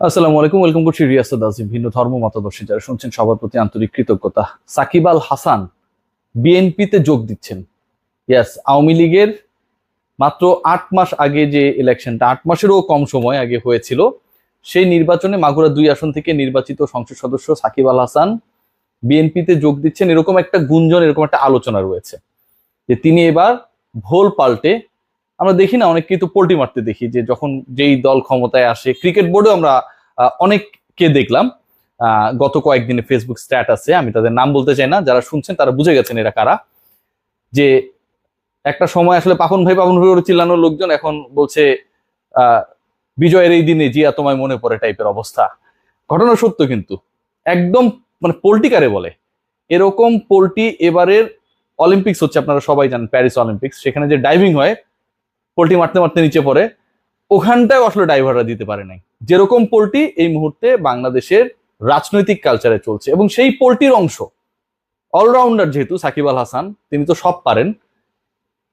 আসসালামু আলাইকুম, ওয়েলকাম করছি রিয়াসাত আজিম। ভিন্ন ধর্ম মতাদর্শী যারা শুনছেন সবার প্রতি আন্তরিক কৃতজ্ঞতা। সাকিব আল হাসান বিএনপিতে যোগ দিচ্ছেন। ইয়াস, আওয়ামী লীগের মাত্র 8 মাস আগে যে ইলেকশনটা, 8 মাসেরও কম সময় আগে হয়েছিল, সেই নির্বাচনে মাগুরা 2 আসন থেকে নির্বাচিত সংসদ সদস্য সাকিব আল হাসান বিএনপিতে যোগ দিচ্ছেন। এরকম একটা গুঞ্জন, এরকম একটা আলোচনা রয়েছে যে তিনি এবার ভোল পাল্টে, আমরা দেখি না অনেককেই তো পোল্টি মারতে দেখি, যে যখন যেই দল ক্ষমতায় আসে, ক্রিকেট বোর্ডেও আমরা অনেককে দেখলাম গত কয়েকদিনে ফেসবুক স্ট্যাটাসে, আমি তাদের নাম বলতে চাই না, যারা শুনছেন তারা বুঝে গেছেন এরা কারা, যে একটা সময় আসলে পাপন ভাই করে চিল্লানোর লোকজন এখন বলছে আহ বিজয়ের এই দিনে জিয়া তোমায় মনে পড়ে টাইপের অবস্থা। ঘটনা সত্য কিন্তু, একদম মানে পোল্টিকারে বলে এরকম পোল্টি। এবারের অলিম্পিক্স হচ্ছে, আপনারা সবাই জানেন, প্যারিস অলিম্পিক্স, সেখানে যে ডাইভিং হয়, পোল্টি মারতে মারতে নিচে পড়ে, ওখানটায় আসলে ড্রাইভাররা দিতে পারে নাই। যেরকম পোল্টি এই মুহূর্তে বাংলাদেশের রাজনৈতিক কালচারে চলছে, এবং সেই পোল্টির অংশ অলরাউন্ডার যেহেতু সাকিব আল হাসান, তিনি তো সব পারেন,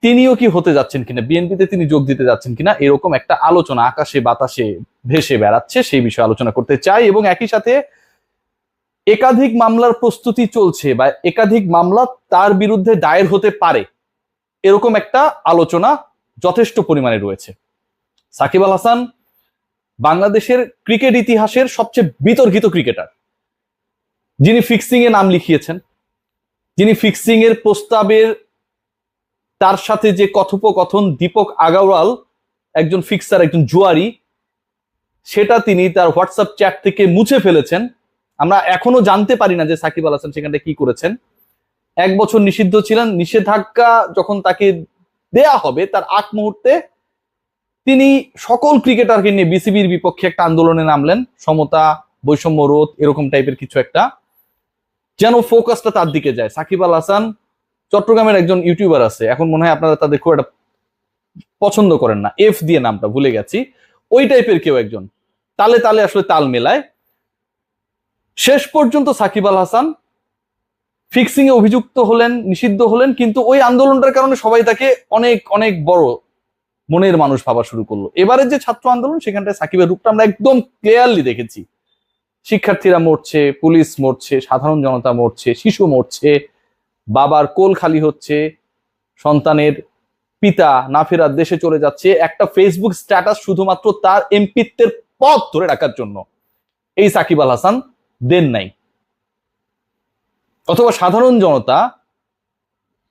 তিনিও কি হতে যাচ্ছেন কিনা, বিএনপিতে তিনি যোগ দিতে যাচ্ছেন কিনা, এরকম একটা আলোচনা আকাশে বাতাসে ভেসে বেড়াচ্ছে। সেই বিষয়ে আলোচনা করতে চাই, এবং একই সাথে একাধিক মামলার প্রস্তুতি চলছে বা একাধিক মামলা তার বিরুদ্ধে দায়ের হতে পারে, এরকম একটা আলোচনা যথেষ্ট পরিমাণে রয়েছে। সাকিব আল হাসান বাংলাদেশের ক্রিকেট ইতিহাসের সবচেয়ে বিতর্কিত ক্রিকেটার, যিনি ফিক্সিং এ নাম লিখিয়েছেন, যিনি ফিক্সিং এর প্রস্তাবের তার সাথে যে কথোপকথন, দীপক আগাওয়াল একজন ফিক্সার, একজন জুয়ারি, সেটা তিনি তার হোয়াটসঅ্যাপ চ্যাট থেকে মুছে ফেলেছেন। আমরা এখনো জানতে পারি না যে সাকিব আল হাসান সেখানটা কি করেছেন। 1 বছর নিষিদ্ধ ছিলেন, নিষেধাজ্ঞা যখন তাকে দেয়া হবে তার আগ মুহূর্তে তিনি সকল ক্রিকেটারকে নিয়ে বিসিবির বিপক্ষে একটা আন্দোলনে নামলেন, সমতা বৈষম্য রোধ এরকম টাইপের কিছু একটা, যেন ফোকাসটা তার দিকে যায়। সাকিব আল হাসান, চট্টগ্রামের একজন ইউটিউবার আছে, এখন মনে হয় আপনারা তাদের খুব একটা পছন্দ করেন না, এফ দিয়ে নামটা ভুলে গেছি, ওই টাইপের কেউ একজন, তালে তালে আসলে তাল মেলায়। শেষ পর্যন্ত সাকিব আল হাসান ফিক্সিং এ অভিযুক্ত হলেন, নিষিদ্ধ হলেন, কিন্তু ওই আন্দোলনটার কারণে সবাই তাকে অনেক অনেক বড় মনের মানুষ ভাবা শুরু করলো। এবারে যে ছাত্র আন্দোলন, সেখানটায় সাকিবের রূপটা আমরা একদম ক্লিয়ারলি দেখেছি। শিক্ষার্থীরা মরছে, পুলিশ মরছে, সাধারণ জনতা মরছে, শিশু মরছে, বাবার কোল খালি হচ্ছে, সন্তানের পিতা না ফেরার দেশে চলে যাচ্ছে, একটা ফেসবুক স্ট্যাটাস শুধুমাত্র তার এমপিত্বের পথ ধরে রাখার জন্য এই সাকিব আল হাসান দেন নাই। অথবা সাধারণ জনতা,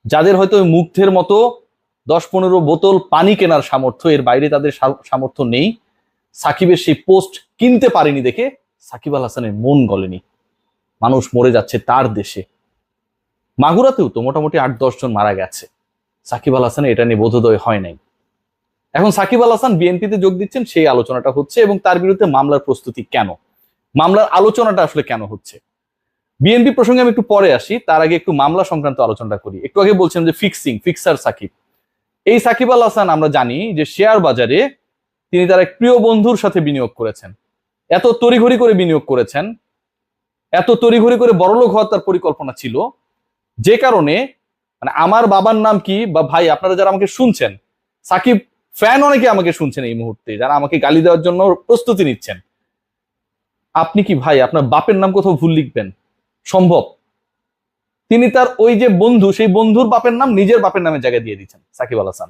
যাদের হয়তো মুগ্ধের মতো 10-15 বোতল পানি কেনার সামর্থ্য, এর বাইরে তাদের সামর্থ্য নেই, সাকিবের সেই পোস্ট কিনতে পারেনি দেখে সাকিব আল হাসানের মন গলেনি। মানুষ মরে যাচ্ছে তার দেশে, মাগুরাতেও তো মোটামুটি 8-10 জন মারা গেছে, সাকিব আল হাসানের এটা নিয়ে বোধোদয় হয় নাই। এখন সাকিব আল হাসান বিএনপিতে যোগ দিচ্ছেন, সেই আলোচনাটা হচ্ছে, এবং তার বিরুদ্ধে মামলার প্রস্তুতি কেন, মামলার আলোচনাটা আসলে কেন হচ্ছে। বিএনপি প্রসঙ্গে আমি একটু পরে আসি, তার আগে একটু মামলা সংক্রান্ত আলোচনাটা করি। একটু আগে বলছেন যে ফিক্সার সাকিব, এই সাকিব আল হাসান আমরা জানি যে শেয়ার বাজারে তিনি তার এক প্রিয় বন্ধুর সাথে বিনিয়োগ করেছেন, এত তড়িঘড়ি করে বিনিয়োগ করেছেন, এত তড়িঘড়ি করে বড়লোক হওয়ার তার পরিকল্পনা ছিল, যে কারণে মানে আমার বাবার নাম কি, বা ভাই আপনারা যারা আমাকে শুনছেন, সাকিব ফ্যান অনেকে আমাকে শুনছেন এই মুহূর্তে, যারা আমাকে গালি দেওয়ার জন্য প্রস্তুতি নিচ্ছেন, আপনি কি ভাই আপনার বাপের নাম কোথাও ভুল লিখবেন? সম্ভব? তিনি তার ওই যে বন্ধু, সেই বন্ধুর বাপের নাম নিজের বাপের নামে জায়গা দিয়ে দিচ্ছেন সাকিব আল হাসান।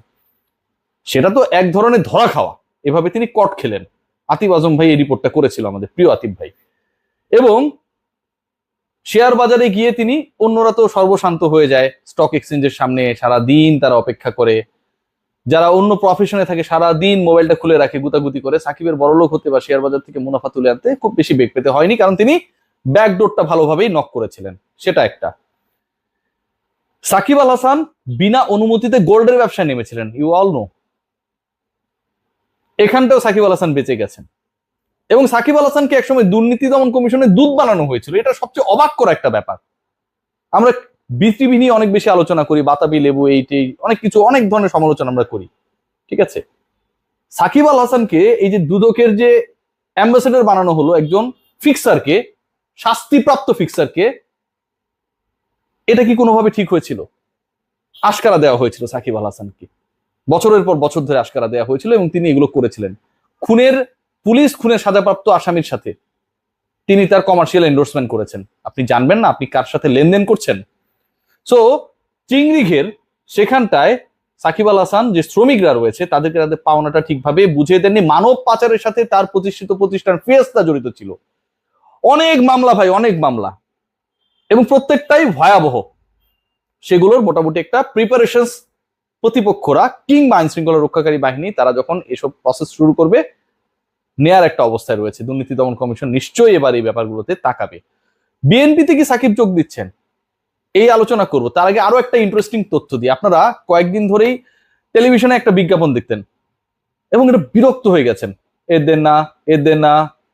সেটা তো এক ধরনের ধরা খাওয়া, এভাবে তিনি কট খেলেন। আতিফ আজম ভাই এই রিপোর্টটা করেছিল, আমাদের প্রিয় আতিফ ভাই। এবং শেয়ার বাজারে গিয়ে তিনি, অন্যরা তো সর্বশান্ত হয়ে যায়, স্টক এক্সচেঞ্জের সামনে সারা দিন তারা অপেক্ষা করে, যারা অন্য প্রফেশনে থাকে সারা দিন মোবাইলটা খুলে রাখে গুতাগুতি করে। সাকিবের বড়লোক হতে বা শেয়ার বাজার থেকে মুনাফা তুলে আনতে খুব বেশি বেগ পেতে হয়নি, কারণ তিনি ব্যাকডোরটা ভালোভাবেই নক করেছিলেন। সেটা একটা। সাকিব আল হাসান বিনা অনুমতিতে গোল্ডের ব্যবসায় নেমেছিলেন, you all know. এখানটাও Shakib Al Hasan বেঁচে গেছেন, এবং সাকিব আল হাসানকে একসময় দুর্নীতি দমন কমিশনে দূত বানানো হয়েছিল। এটা সবচেয়ে অবাক করা একটা ব্যাপার। আমরা বিসিবি নিয়ে অনেক বেশি আলোচনা করি, বাতাবি লেবু এইটাই অনেক কিছু, অনেক ধরনের সমালোচনা আমরা করি, ঠিক আছে। সাকিব আল হাসানকে এই যে দুদকের যে অ্যাম্বাসেডর বানানো হলো, একজন ফিক্সারকে, শাস্তিপ্রাপ্ত ফিক্সারকে, এটা কি কোনোভাবে ঠিক হয়েছিল? আশকারা দেওয়া হয়েছিল সাকিব আল হাসানকে, বছরের পর বছর ধরে আশকারা দেওয়া হয়েছিল, এবং তিনি এগুলো করেছিলেন। খুনের পুলিশ খুনের সাজাপ্রাপ্ত আসামির সাথে তিনি তার কমার্শিয়াল এন্ডোর্সমেন্ট করেছেন। আপনি জানবেন না আপনি কার সাথে লেনদেন করছেন? সো চিংড়ি ঘের সেখানটায় সাকিব আল হাসান যে শ্রমিকরা রয়েছে তাদেরকে তাদের পাওনাটা ঠিকভাবে বুঝিয়ে দেননি। মানব পাচারের সাথে তার প্রতিষ্ঠিত প্রতিষ্ঠান ফিয়েস্তা জড়িত ছিল। অনেক মামলা ভাই, অনেক মামলা, এবং প্রত্যেকটাই ভয়াবহ। সেগুলোর মোটামুটি একটা প্রিপারেশনস প্রতিপক্ষরা কিংবা আইন শৃঙ্খলা রক্ষাকারী বাহিনী তারা যখন এসব প্রসেস শুরু করবে নেয়ার একটা অবস্থায় রয়েছে। দুর্নীতি দমন কমিশন নিশ্চয়ই এবার এই ব্যাপারগুলোতে তাকাবে। বিএনপিতে কি সাকিব যোগ দিচ্ছেন এই আলোচনা করব, তার আগে আরো একটা ইন্টারেস্টিং তথ্য দিই। আপনারা কয়েকদিন ধরেই টেলিভিশনে একটা বিজ্ঞাপন দেখতেন এবং এটা বিরক্ত হয়ে গেছেন, এ দেন না, এ দেন না,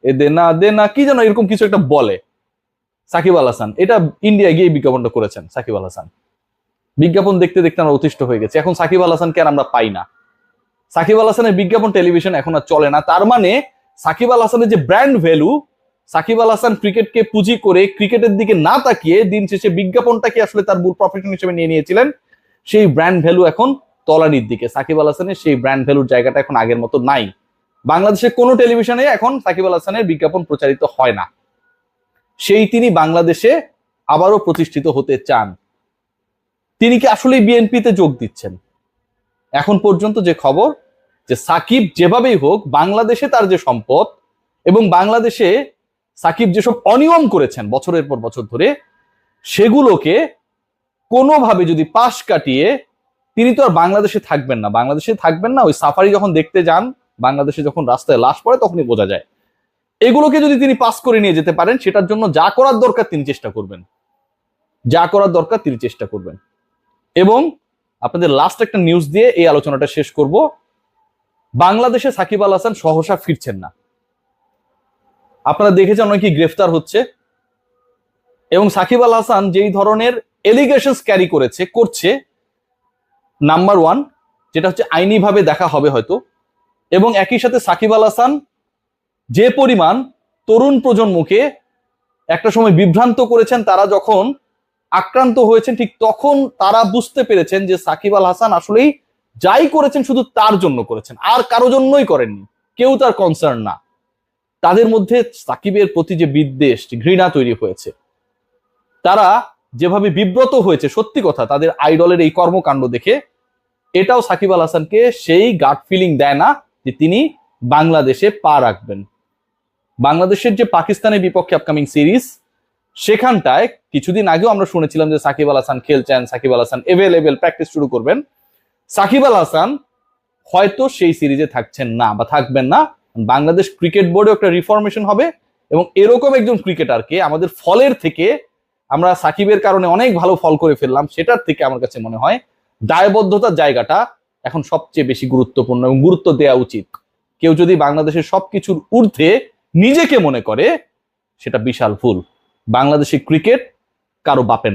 এ দেন না, দেন না, কি যেন এরকম কিছু একটা বলে সাকিব আল হাসান। এটা ইন্ডিয়ায় গিয়ে বিজ্ঞাপনটা করেছেন সাকিব আল হাসান। বিজ্ঞাপন দেখতে দেখতে আমরা অতিষ্ঠ হয়ে গেছি। এখন সাকিব আল হাসানকে আর আমরা পাই না। সাকিব আল হাসানের বিজ্ঞাপন টেলিভিশন এখন আর চলে না। তার মানে সাকিব আল হাসানের যে ব্র্যান্ড ভ্যালু, সাকিব আল হাসান ক্রিকেটকে পুঁজি করে ক্রিকেটের দিকে না তাকিয়ে দিন শেষে বিজ্ঞাপনটাকে আসলে তার মূল প্রফেশন হিসেবে নিয়ে নিয়েছিলেন, সেই ব্র্যান্ড ভ্যালু এখন তলানির দিকে। সাকিব আল হাসানের সেই ব্র্যান্ড ভ্যালুর জায়গাটা এখন আগের মতো নাই। বাংলাদেশের কোনো টেলিভিশনে এখন সাকিব আল হাসানের বিজ্ঞাপন প্রচারিত হয় না। সেই তিনি বাংলাদেশে আবারও প্রতিষ্ঠিত হতে চান। তিনি কি আসলেই বিএনপিতে যোগ দিচ্ছেন? এখন পর্যন্ত যে খবর, যে সাকিব যেভাবেই হোক বাংলাদেশে তার যে সম্পদ এবং বাংলাদেশে সাকিব যেসব অনিয়ম করেছেন বছরের পর বছর ধরে, সেগুলোকে কোনোভাবে যদি পাশ কাটিয়ে তিনি তো আর বাংলাদেশে থাকবেন না। বাংলাদেশে থাকবেন না, ওই সাফারি যখন দেখতে যান বাংলাদেশে, যখন রাস্তায় লাশ পড়ে তখনই বোঝা যায়। এগুলোকে যদি তিনি পাস করে নিয়ে যেতে পারেন, সেটার জন্য যা করার দরকার তিনি চেষ্টা করবেন, যা করার দরকার তিনি চেষ্টা করবেন। এবং আপনাদের লাস্ট একটা নিউজ দিয়ে এই আলোচনাটা শেষ করব। বাংলাদেশে সাকিব আল হাসান সহসা ফিরছেন না। আপনারা দেখেছেন অনেকেই গ্রেফতার হচ্ছে, এবং সাকিব আল হাসান যেই ধরনের এলিগেশনস ক্যারি করছে, নাম্বার ওয়ান যেটা হচ্ছে আইনিভাবে দেখা হবে হয়তো, এবং একই সাথে সাকিব আল হাসান যে পরিমাণ তরুণ প্রজন্মকে একটা সময় বিভ্রান্ত করেছেন, তারা যখন আক্রান্ত হয়েছেন ঠিক তখন তারা বুঝতে পেরেছেন যে সাকিব আল হাসান আসলেই যাই করেছেন শুধু তার জন্য করেছেন, আর কারো জন্যই করেননি। কেউ তার কনসার্ন না। তাদের মধ্যে সাকিবের প্রতি যে বিদ্বেষ, ঘৃণা তৈরি হয়েছে, তারা যেভাবে বিব্রত হয়েছে, সত্যি কথা তাদের আইডলের এই কর্মকাণ্ড দেখে, এটাও সাকিব আল হাসানকে সেই গাট ফিলিং দেয় না যে তিনি বাংলাদেশে পা রাখবেন। বাংলাদেশের যে পাকিস্তানের বিপক্ষে আপকামিং সিরিজ, সেখানটায় কিছুদিন আগেও আমরা শুনেছিলাম যে সাকিব আল হাসান খেলছেন, সাকিব আল হাসান এভেলেবেল, প্র্যাকটিস শুরু করবেন। সাকিব আল হাসান হয়তো সেই সিরিজে থাকছেন না বা থাকবেন না। বাংলাদেশ ক্রিকেট বোর্ডে একটা রিফরমেশন হবে, এবং এরকম একজন ক্রিকেটারকে আমাদের ফলের থেকে, আমরা সাকিবের কারণে অনেক ভালো ফল করে ফেললাম, সেটার থেকে আমার কাছে মনে হয় দায়বদ্ধতার জায়গাটা এখন সবচেয়ে বেশি গুরুত্বপূর্ণ এবং গুরুত্ব দেওয়া উচিত। কেউ যদি বাংলাদেশের সবকিছুর ঊর্ধ্বে নিজেকে মনে করে, সেটা বিশাল ভুল। বাংলাদেশি ক্রিকেট কারো বাপের